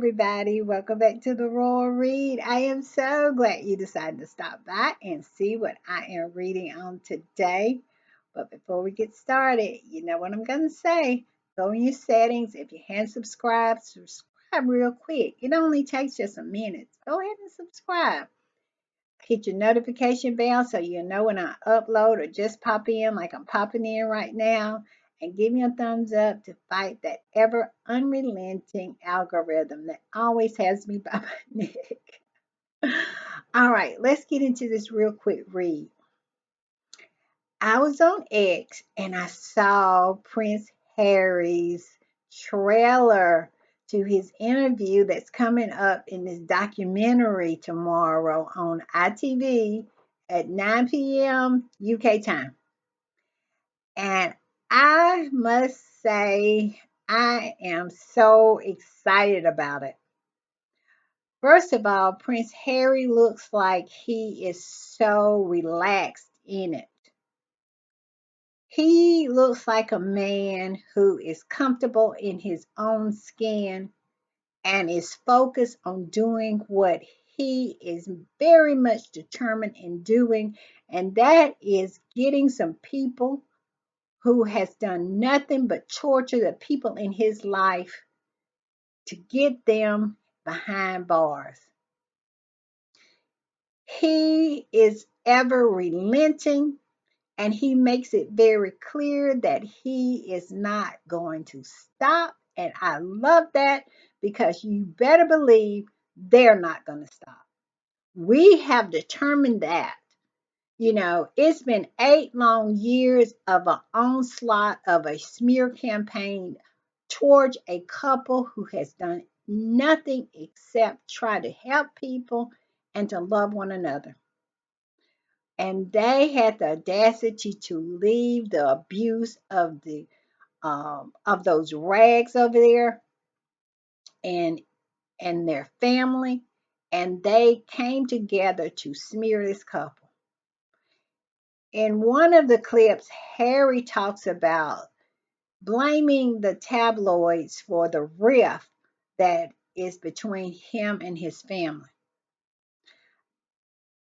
everybody. Welcome back to the Royal Read. I am so glad you decided to stop by and see what I am reading on today. But before we get started, you know what I'm going to say. Go in your settings. If you haven't subscribed, subscribe real quick. It only takes just a minute. Go ahead and subscribe. Hit your notification bell so you know when I upload or just pop in like I'm popping in right now. And give me a thumbs up to fight that ever unrelenting algorithm that always has me by my neck. All right, let's get into this real quick read. I was on X and I saw Prince Harry's trailer to his interview that's coming up in this documentary tomorrow on ITV at 9 p.m. UK time. And I must say, I am so excited about it. First of all, Prince Harry looks like he is so relaxed in it. He looks like a man who is comfortable in his own skin and is focused on doing what he is very much determined in doing, and that is getting some people who has done nothing but torture the people in his life to get them behind bars. He is ever relenting, and he makes it very clear that he is not going to stop. And I love that because you better believe they're not going to stop. We have determined that. It's been 8 long years of an onslaught of a smear campaign towards a couple who has done nothing except try to help people and to love one another. And they had the audacity to leave the abuse of those rags over there and their family, and they came together to smear this couple. In one of the clips, Harry talks about blaming the tabloids for the rift that is between him and his family.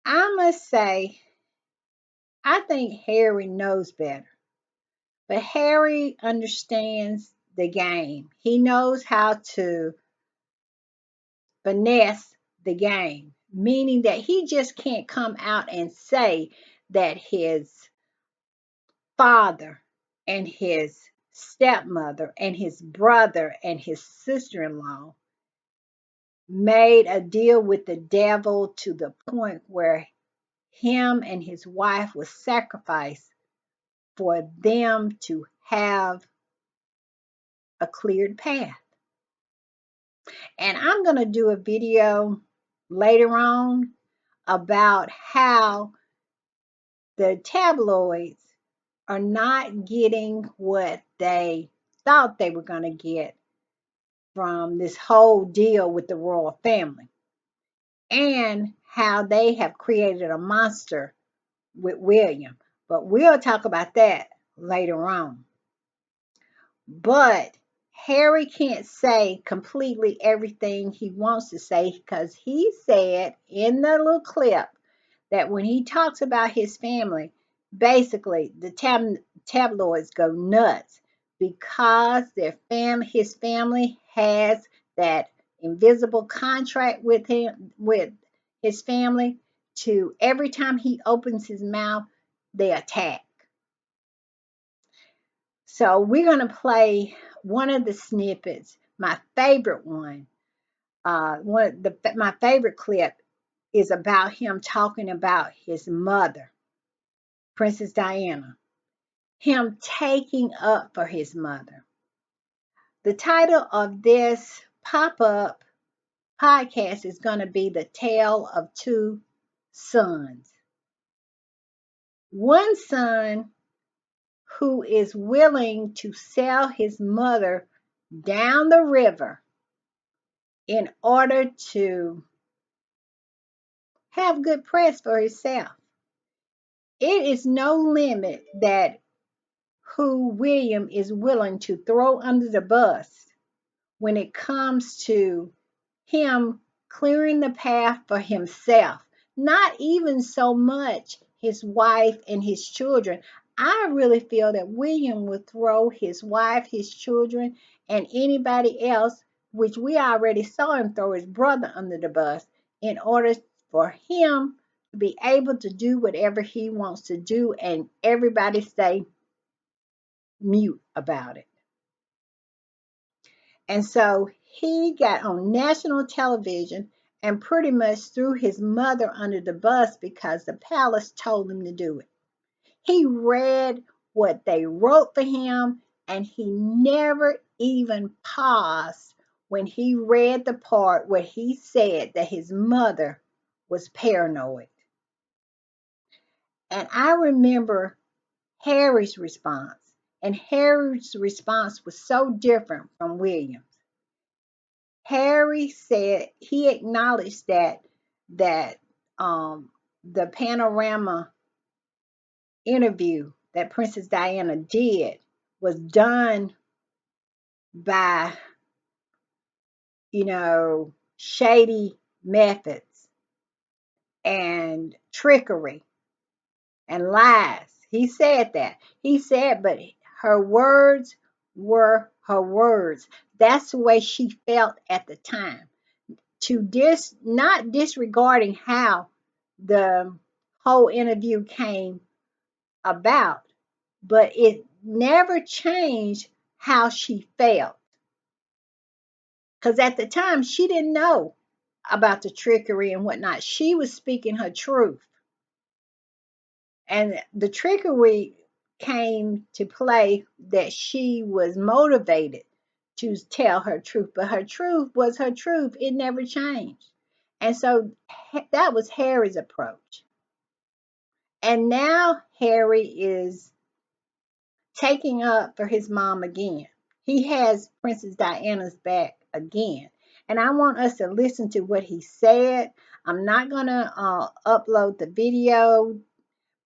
I must say, I think Harry knows better. But Harry understands the game. He knows how to finesse the game, meaning that he just can't come out and say that his father and his stepmother and his brother and his sister-in-law made a deal with the devil to the point where him and his wife was sacrificed for them to have a cleared path. And I'm going to do a video later on about how the tabloids are not getting what they thought they were going to get from this whole deal with the royal family, and how they have created a monster with William. But we'll talk about that later on. But Harry can't say completely everything he wants to say because he said in the little clip that when he talks about his family, basically the tabloids go nuts because his family has that invisible contract with his family to every time he opens his mouth, they attack. So we're going to play one of the snippets, my favorite one. My favorite clip is about him talking about his mother, Princess Diana, him taking up for his mother. The title of this pop-up podcast is going to be The Tale of Two Sons. One son who is willing to sell his mother down the river in order to have good press for himself. It is no limit that who William is willing to throw under the bus when it comes to him clearing the path for himself, not even so much his wife and his children. I really feel that William would throw his wife, his children, and anybody else, which we already saw him throw his brother under the bus, in order for him to be able to do whatever he wants to do, and everybody stay mute about it. And so he got on national television and pretty much threw his mother under the bus because the palace told him to do it. He read what they wrote for him, and he never even paused when he read the part where he said that his mother was paranoid. And I remember Harry's response, and Harry's response was so different from William's. Harry said he acknowledged that the panorama interview that Princess Diana did was done by, shady methods and trickery and lies. He said that. He said, but her words were her words. That's the way she felt at the time. Not disregarding how the whole interview came about, but it never changed how she felt. Because at the time, she didn't know about the trickery and whatnot. She was speaking her truth. And the trickery came to play that she was motivated to tell her truth, but her truth was her truth. It never changed. And so that was Harry's approach. And now Harry is taking up for his mom again. He has Princess Diana's back again. And I want us to listen to what he said. I'm not going to upload the video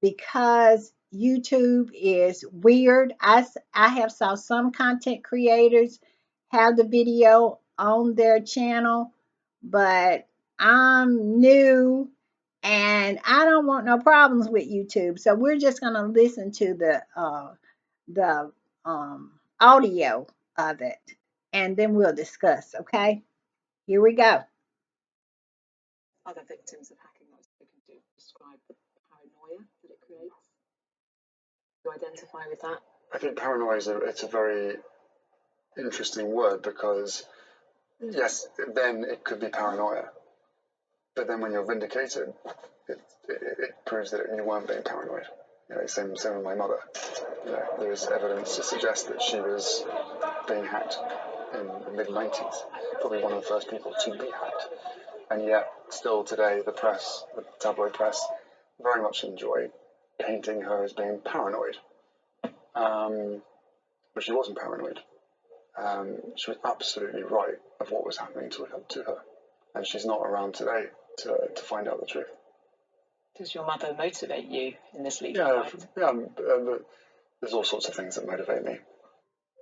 because YouTube is weird. I have saw some content creators have the video on their channel, but I'm new and I don't want no problems with YouTube. So we're just going to listen to the audio of it, and then we'll discuss. Okay, here we go. Other victims of hacking that was spoken to describe the paranoia that it creates. Do you identify with that? I think paranoia it's a very interesting word because, yes, then it could be paranoia. But then when you're vindicated, it proves that you weren't being paranoid. Same with my mother. There is evidence to suggest that she was being hacked in the mid-90s, probably one of the first people to be hacked. And yet, still today, the press, the tabloid press, very much enjoy painting her as being paranoid. But she wasn't paranoid. She was absolutely right of what was happening to her. And she's not around today to find out the truth. Does your mother motivate you in this legal fight? Yeah. There's all sorts of things that motivate me.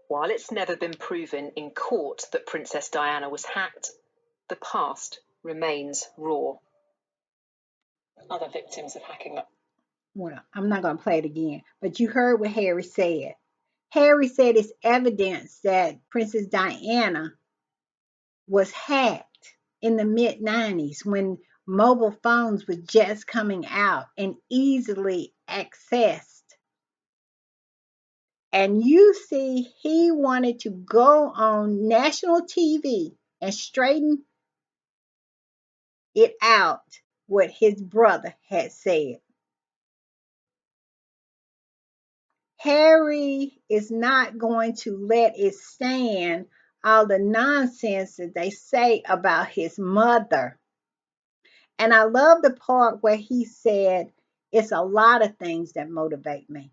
While it's never been proven in court that Princess Diana was hacked, the past remains raw. Other victims of hacking. Well, I'm not going to play it again, but you heard what Harry said. Harry said it's evidence that Princess Diana was hacked in the mid-90s when mobile phones were just coming out and easily accessed. And you see, he wanted to go on national TV and straighten it out what his brother had said. Harry is not going to let it stand all the nonsense that they say about his mother. And I love the part where he said, it's a lot of things that motivate me.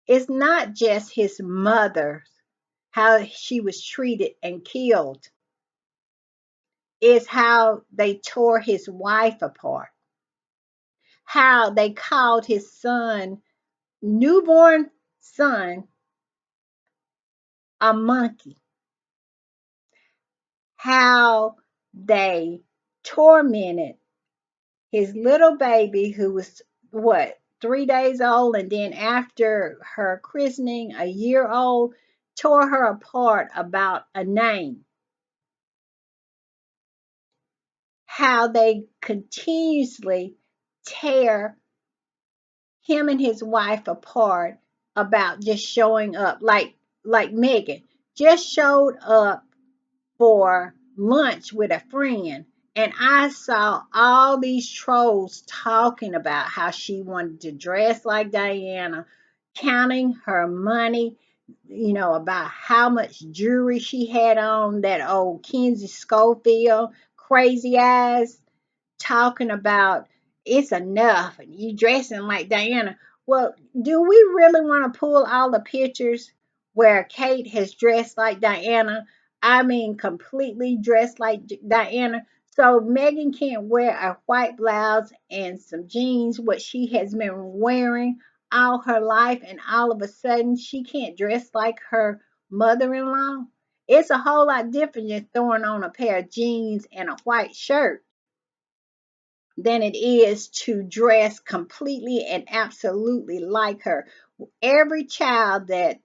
It's not just his mother, how she was treated and killed. It's how they tore his wife apart. How they called his son, newborn son, a monkey. how they tormented his little baby who was what, 3 days old, and then after her christening, a year old, tore her apart about a name. How they continuously tear him and his wife apart about just showing up, like Megan just showed up for lunch with a friend, and I saw all these trolls talking about how she wanted to dress like Diana, counting her money, about how much jewelry she had on, that old Kenzie Schofield, crazy eyes, talking about it's enough and you dressing like Diana. Well, do we really want to pull all the pictures where Kate has dressed like Diana? I mean, completely dressed like Diana. So Megan can't wear a white blouse and some jeans, what she has been wearing all her life, and all of a sudden she can't dress like her mother in law. It's a whole lot different than throwing on a pair of jeans and a white shirt than it is to dress completely and absolutely like her. Every child that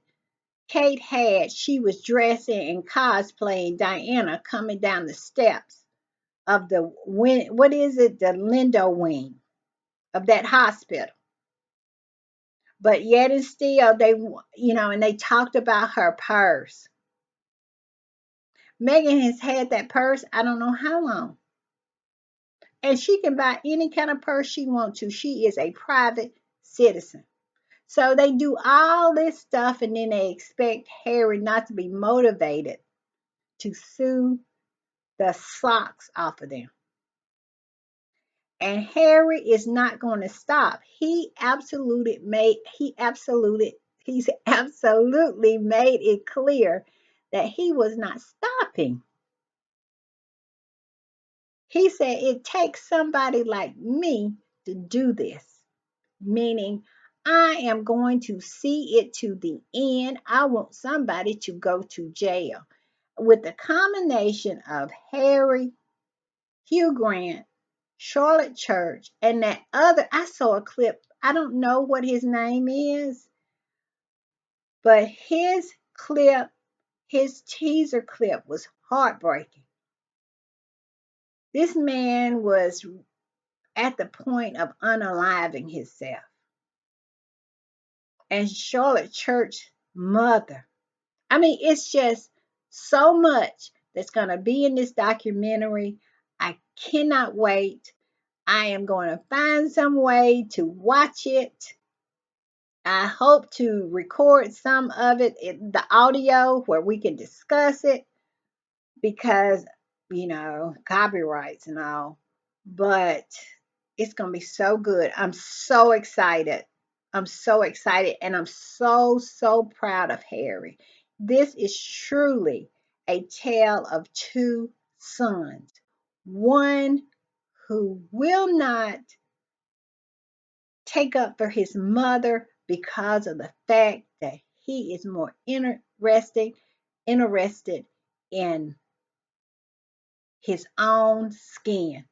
Kate had, she was dressing and cosplaying Diana coming down the steps of the what is it, the Lindo wing of that hospital. But yet and still, and they talked about her purse. Megan has had that purse, I don't know how long. And she can buy any kind of purse she wants to. She is a private citizen. So they do all this stuff, and then they expect Harry not to be motivated to sue the socks off of them. And Harry is not going to stop. He's absolutely made it clear that he was not stopping. He said it takes somebody like me to do this, meaning I am going to see it to the end. I want somebody to go to jail. With the combination of Harry, Hugh Grant, Charlotte Church, and that other, I saw a clip. I don't know what his name is, but his clip, his teaser clip was heartbreaking. This man was at the point of unaliving himself. And Charlotte Church mother. I mean, it's just so much that's going to be in this documentary. I cannot wait. I am going to find some way to watch it. I hope to record some of it, the audio, where we can discuss it because, copyrights and all. But it's going to be so good. I'm so excited. I'm so excited, and I'm so, so proud of Harry. This is truly a tale of two sons. One who will not take up for his mother because of the fact that he is more interested in his own skin,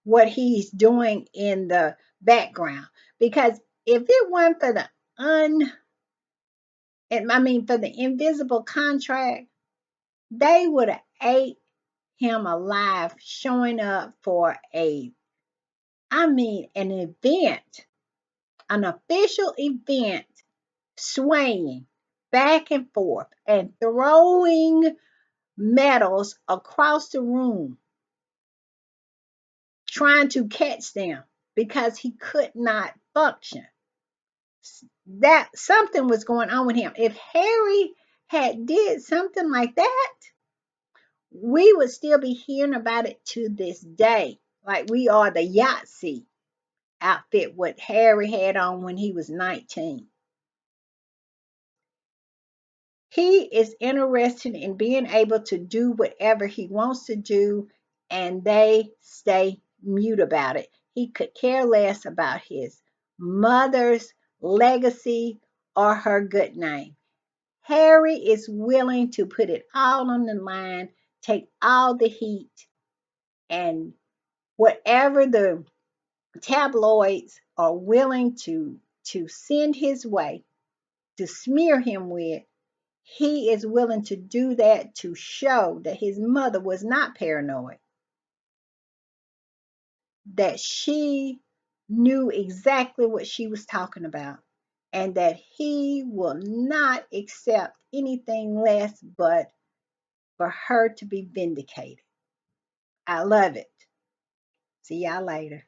what he's doing in the background. Because if it weren't for for the invisible contract, they would have ate him alive, showing up for an event, an official event, swaying back and forth and throwing medals across the room, trying to catch them because he could not function. That something was going on with him. If Harry had did something like that, we would still be hearing about it to this day. Like we are the Yahtzee outfit what Harry had on when he was 19. He is interested in being able to do whatever he wants to do, and they stay mute about it. He could care less about his mother's legacy or her good name. Harry is willing to put it all on the line take all the heat, and whatever the tabloids are willing to send his way to smear him with, he is willing to do that to show that his mother was not paranoid, that she knew exactly what she was talking about, and that he will not accept anything less but for her to be vindicated. I love it. See y'all later.